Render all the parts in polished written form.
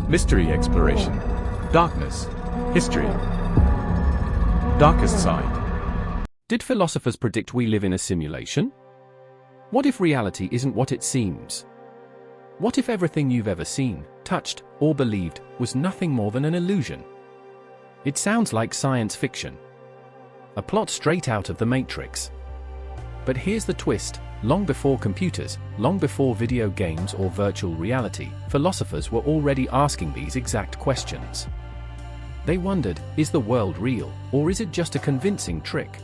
Mystery exploration. Darkness. History. Darkest side. Did philosophers predict we live in a simulation? What if reality isn't what it seems? What if everything you've ever seen, touched, or believed was nothing more than an illusion? It sounds like science fiction. A plot straight out of the Matrix. But here's the twist. Long before computers, long before video games or virtual reality, philosophers were already asking these exact questions. They wondered, is the world real, or is it just a convincing trick?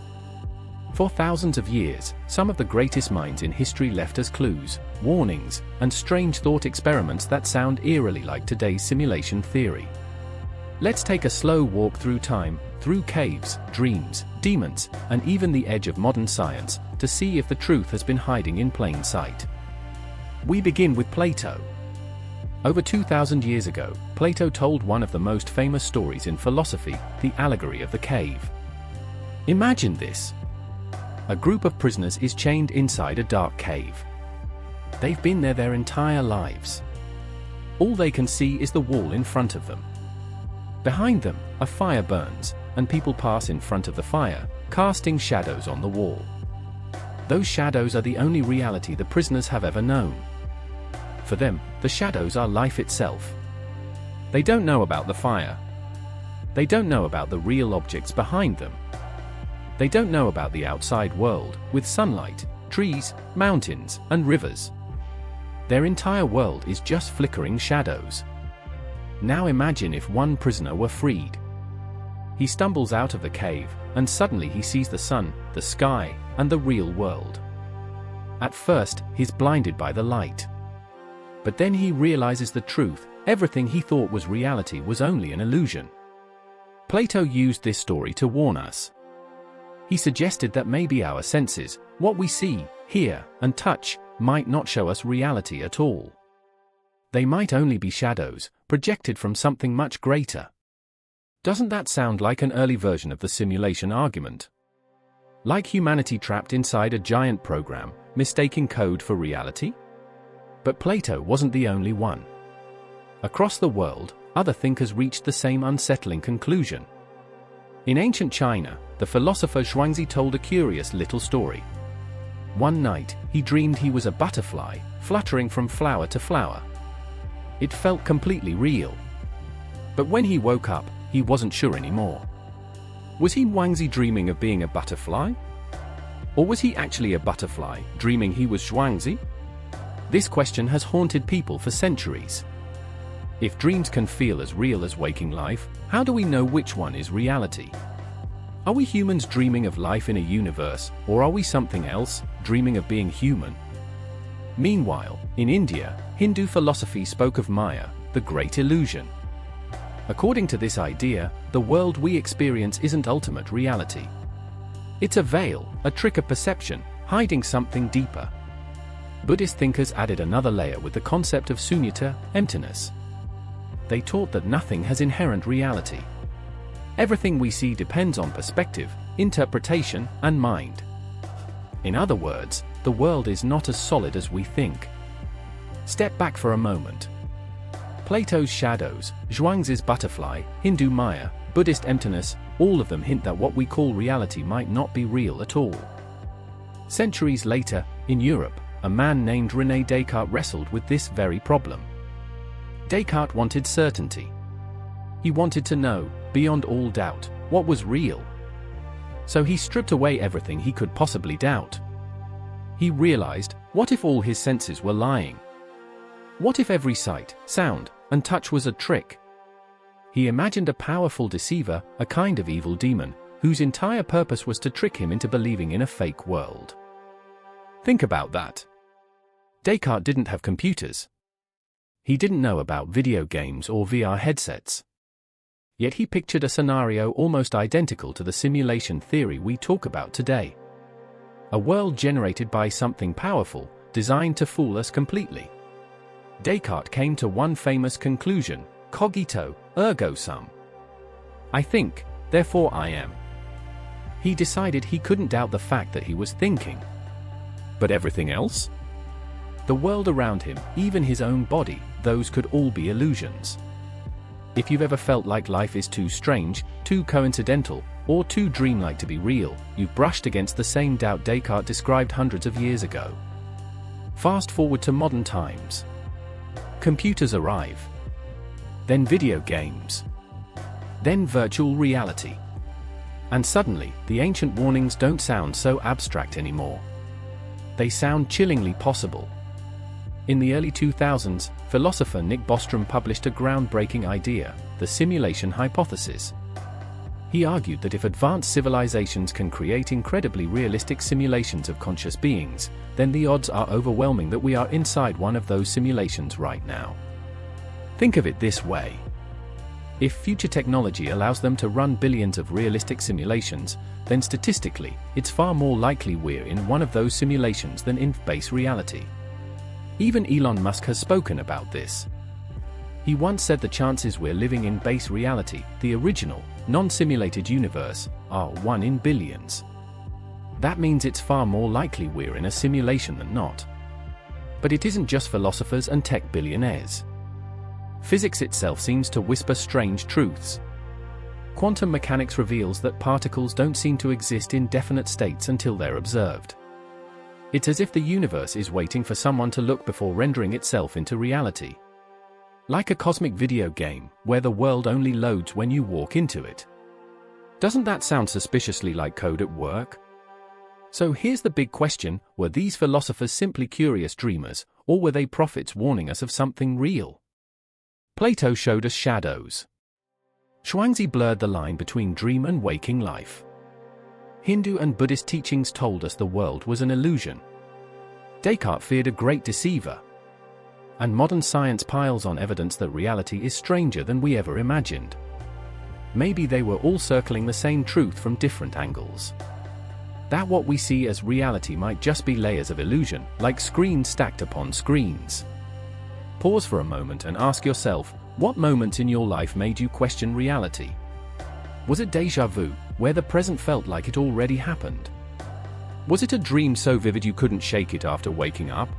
For thousands of years, some of the greatest minds in history left us clues, warnings, and strange thought experiments that sound eerily like today's simulation theory. Let's take a slow walk through time, through caves, dreams, demons, and even the edge of modern science, to see if the truth has been hiding in plain sight. We begin with Plato. Over 2,000 years ago, Plato told one of the most famous stories in philosophy, the allegory of the cave. Imagine this. A group of prisoners is chained inside a dark cave. They've been there their entire lives. All they can see is the wall in front of them. Behind them, a fire burns, and people pass in front of the fire, casting shadows on the wall. Those shadows are the only reality the prisoners have ever known. For them, the shadows are life itself. They don't know about the fire. They don't know about the real objects behind them. They don't know about the outside world, with sunlight, trees, mountains, and rivers. Their entire world is just flickering shadows. Now imagine if one prisoner were freed. He stumbles out of the cave, and suddenly he sees the sun, the sky, and the real world. At first, he's blinded by the light. But then he realizes the truth. Everything he thought was reality was only an illusion. Plato used this story to warn us. He suggested that maybe our senses, what we see, hear, and touch, might not show us reality at all. They might only be shadows, projected from something much greater. Doesn't that sound like an early version of the simulation argument? Like humanity trapped inside a giant program, mistaking code for reality? But Plato wasn't the only one. Across the world, other thinkers reached the same unsettling conclusion. In ancient China, the philosopher Zhuangzi told a curious little story. One night, he dreamed he was a butterfly, fluttering from flower to flower. It felt completely real. But when he woke up, he wasn't sure anymore. Was he Zhuangzi dreaming of being a butterfly? Or was he actually a butterfly, dreaming he was Zhuangzi? This question has haunted people for centuries. If dreams can feel as real as waking life, how do we know which one is reality? Are we humans dreaming of life in a universe, or are we something else, dreaming of being human? Meanwhile, in India, Hindu philosophy spoke of Maya, the great illusion. According to this idea, the world we experience isn't ultimate reality. It's a veil, a trick of perception, hiding something deeper. Buddhist thinkers added another layer with the concept of sunyata, emptiness. They taught that nothing has inherent reality. Everything we see depends on perspective, interpretation, and mind. In other words, the world is not as solid as we think. Step back for a moment. Plato's shadows, Zhuangzi's butterfly, Hindu Maya, Buddhist emptiness, all of them hint that what we call reality might not be real at all. Centuries later, in Europe, a man named René Descartes wrestled with this very problem. Descartes wanted certainty. He wanted to know, beyond all doubt, what was real. So he stripped away everything he could possibly doubt. He realized, what if all his senses were lying? What if every sight, sound, and touch was a trick? He imagined a powerful deceiver, a kind of evil demon, whose entire purpose was to trick him into believing in a fake world. Think about that. Descartes didn't have computers. He didn't know about video games or VR headsets. Yet he pictured a scenario almost identical to the simulation theory we talk about today. A world generated by something powerful, designed to fool us completely. Descartes came to one famous conclusion: cogito, ergo sum. I think, therefore I am. He decided he couldn't doubt the fact that he was thinking. But everything else? The world around him, even his own body, those could all be illusions. If you've ever felt like life is too strange, too coincidental, or too dreamlike to be real, you've brushed against the same doubt Descartes described hundreds of years ago. Fast forward to modern times. Computers arrive. Then video games. Then virtual reality. And suddenly, the ancient warnings don't sound so abstract anymore. They sound chillingly possible. In the early 2000s, philosopher Nick Bostrom published a groundbreaking idea, the simulation hypothesis. He argued that if advanced civilizations can create incredibly realistic simulations of conscious beings, then the odds are overwhelming that we are inside one of those simulations right now. Think of it this way. If future technology allows them to run billions of realistic simulations, then statistically, it's far more likely we're in one of those simulations than in base reality. Even Elon Musk has spoken about this. He once said the chances we're living in base reality, the original, non-simulated universe, are 1 in billions. That means it's far more likely we're in a simulation than not. But it isn't just philosophers and tech billionaires. Physics itself seems to whisper strange truths. Quantum mechanics reveals that particles don't seem to exist in definite states until they're observed. It's as if the universe is waiting for someone to look before rendering itself into reality. Like a cosmic video game, where the world only loads when you walk into it. Doesn't that sound suspiciously like code at work? So here's the big question, were these philosophers simply curious dreamers, or were they prophets warning us of something real? Plato showed us shadows. Zhuangzi blurred the line between dream and waking life. Hindu and Buddhist teachings told us the world was an illusion. Descartes feared a great deceiver. And modern science piles on evidence that reality is stranger than we ever imagined. Maybe they were all circling the same truth from different angles. That what we see as reality might just be layers of illusion, like screens stacked upon screens. Pause for a moment and ask yourself, what moments in your life made you question reality? Was it déjà vu, where the present felt like it already happened? Was it a dream so vivid you couldn't shake it after waking up?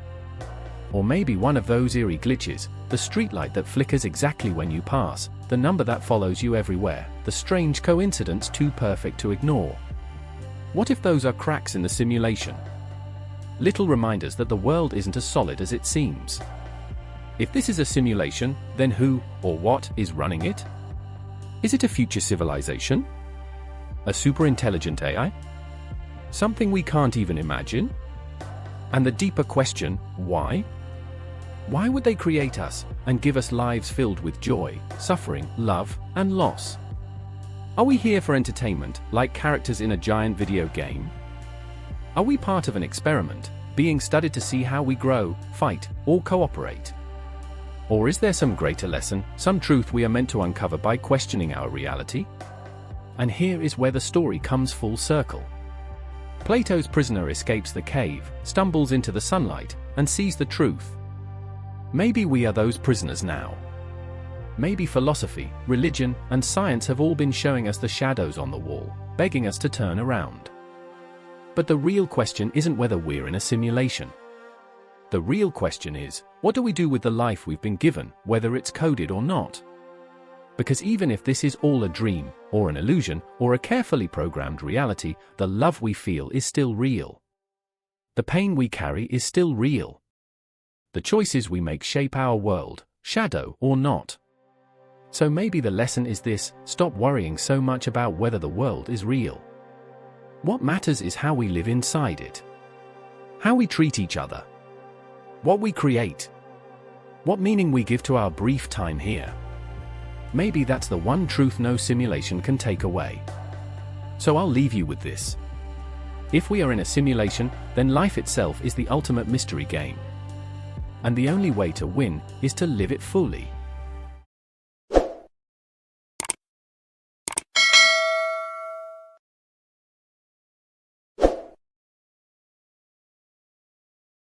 Or maybe one of those eerie glitches, the streetlight that flickers exactly when you pass, the number that follows you everywhere, the strange coincidence too perfect to ignore. What if those are cracks in the simulation? Little reminders that the world isn't as solid as it seems. If this is a simulation, then who, or what, is running it? Is it a future civilization? A super-intelligent AI? Something we can't even imagine? And the deeper question, why? Why would they create us, and give us lives filled with joy, suffering, love, and loss? Are we here for entertainment, like characters in a giant video game? Are we part of an experiment, being studied to see how we grow, fight, or cooperate? Or is there some greater lesson, some truth we are meant to uncover by questioning our reality? And here is where the story comes full circle. Plato's prisoner escapes the cave, stumbles into the sunlight, and sees the truth. Maybe we are those prisoners now. Maybe philosophy, religion, and science have all been showing us the shadows on the wall, begging us to turn around. But the real question isn't whether we're in a simulation. The real question is, what do we do with the life we've been given, whether it's coded or not? Because even if this is all a dream, or an illusion, or a carefully programmed reality, the love we feel is still real. The pain we carry is still real. The choices we make shape our world, shadow or not. So maybe the lesson is this: stop worrying so much about whether the world is real. What matters is how we live inside it. How we treat each other. What we create. What meaning we give to our brief time here. Maybe that's the one truth no simulation can take away. So I'll leave you with this. If we are in a simulation, then life itself is the ultimate mystery game. And the only way to win is to live it fully.